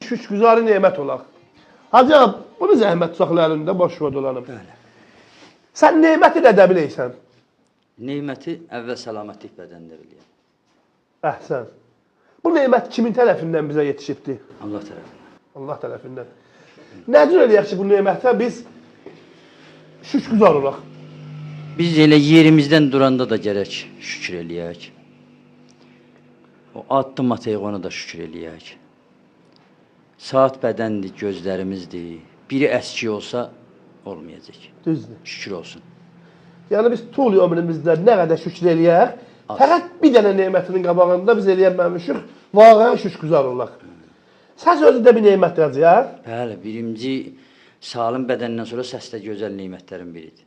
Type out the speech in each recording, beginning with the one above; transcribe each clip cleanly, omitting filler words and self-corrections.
Şükürgüzarı nemət olaq. Hacı ağa, bunu zəhmət uşaqlarında boş vod olanım. Sən neməti də də biləysən? Neməti əvvəl salamatlik bədəndə biləyəm. Əhsən. Bu nemət kimin tərəfindən bizə yetişibdir? Allah tərəfindən. Allah tərəfindən. Necə eləyək ki, bu nemətə biz şükürgüzar olaq? Biz elə yerimizdən duranda da gərək şükür eləyək. O addım atayıq, ona da şükür eləyək. Saat bədəndir, gözlərimizdir. Biri əski olsa olmayacaq. Düzdür. Şükür olsun. Yəni biz tul ömrümüzdə nə qədər şükür eləyək, fəqət bir dənə nemətinin qabağında biz eləyəməmişik, vaqəən şükürgüzar olaq. Səs özü də bir nemət rəcəyək. Bəli, birinci sağlam bədəndən sonra səs də gözəl nemətlərin biridir.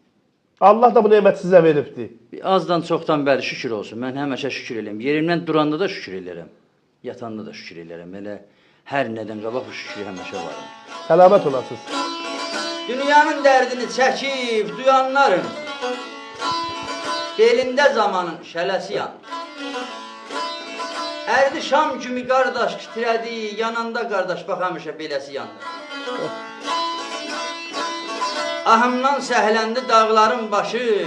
Allah da bu neməti sizə veribdir. Azdan çoxdan bəri şükür olsun. Mən həmişə şükür eləyəm. Yerimdən duranda da şükür eləyərəm. Yatanda da şükür eləyərəm. Elə hər nədən qabaq bu şükür həmişə varım. Səlamət olasınız. Dünyanın dərdini çəkib duyanların belində zamanın şələsi yandı. Ərdi şam kimi qardaş titrədi, yananda qardaş bax həmişə beləsi yandı. Ahımdan səhləndi dağların başı,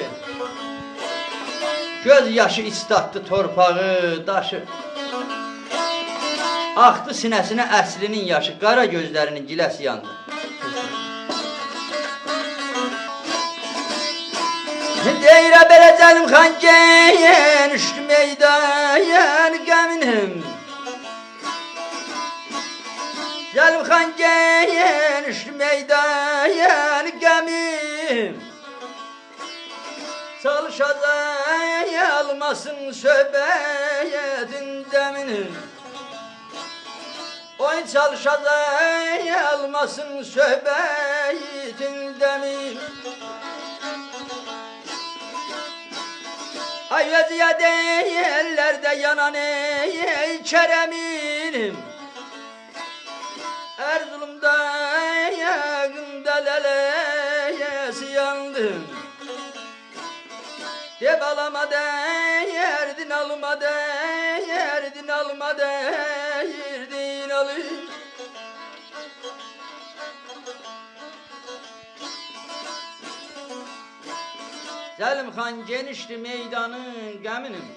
göz yaşı istatdı torpağı, daşı. Axdı sinəsinə əslinin yaşı, qara gözlərinin giləsi yandı. Deyrə belə Cəlim xan geyin, üşkü meydan qəminim. Cəlim xan geyin, üşkü meydan qəmim. Çalışacaq almasın söhbətin dəminim. Oyun çalışacaq almasın söhbətin dəmim. Ay vəziyə deyirlərdə yanan ey Kərəminim. Erzurumda yağında lələyəsi yandım. Deb alama dəyirdin alma dəyirdin alma dəyirdin alır. Cəlim xan genişdi meydanın qəminim.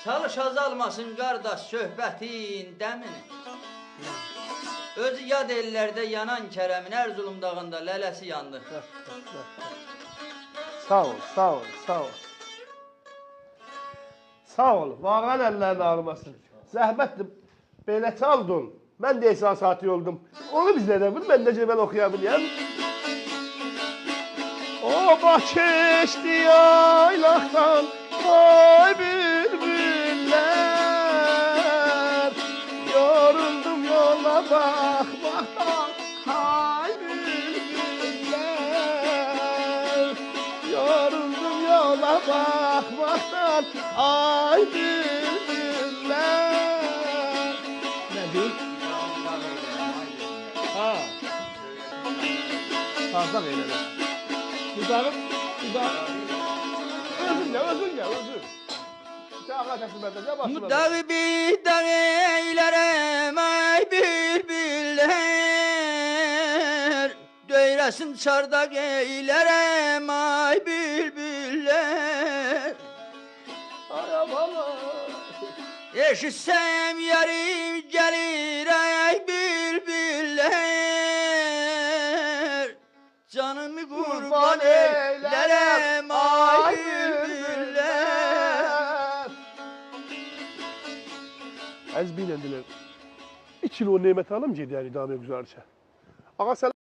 Çalış azalmasın qardaş söhbətin dəmini. Özü yad ellərdə yanan Kərəmin Erzurum dağında lələsi yandı. Sağ ol, sağ ol, sağ ol. Sağ ol, vaqən əllərini ağrımasın. Zəhmətdir, belə çaldın. Mən də insan saati oldum. Onu biz nədən bil, mən necə mən oxuya biləyəm. O keçdi yaylaqdan, ay bülbüller. Yoruldum yola baxmaqdan, ay bülbüller. Yoruldum yola baxmaqdan, ay bülbüller. Nədir? Ha. Sazdan eylədir. Dudağım. Özün gel, özün. Çağla təsbətdə, başına. Dağı bir dağ eylərəm ay bülbüller. Döyləsin çardaq eylərəm ay bülbüller. Ay abala. Eşitsəm yarim gəlir ay bülbüller. Canımı qurban eylərəm ay bülbüller. Az biləndiler. 2 kilo nemət alım gedər idamə güzarça. Ağa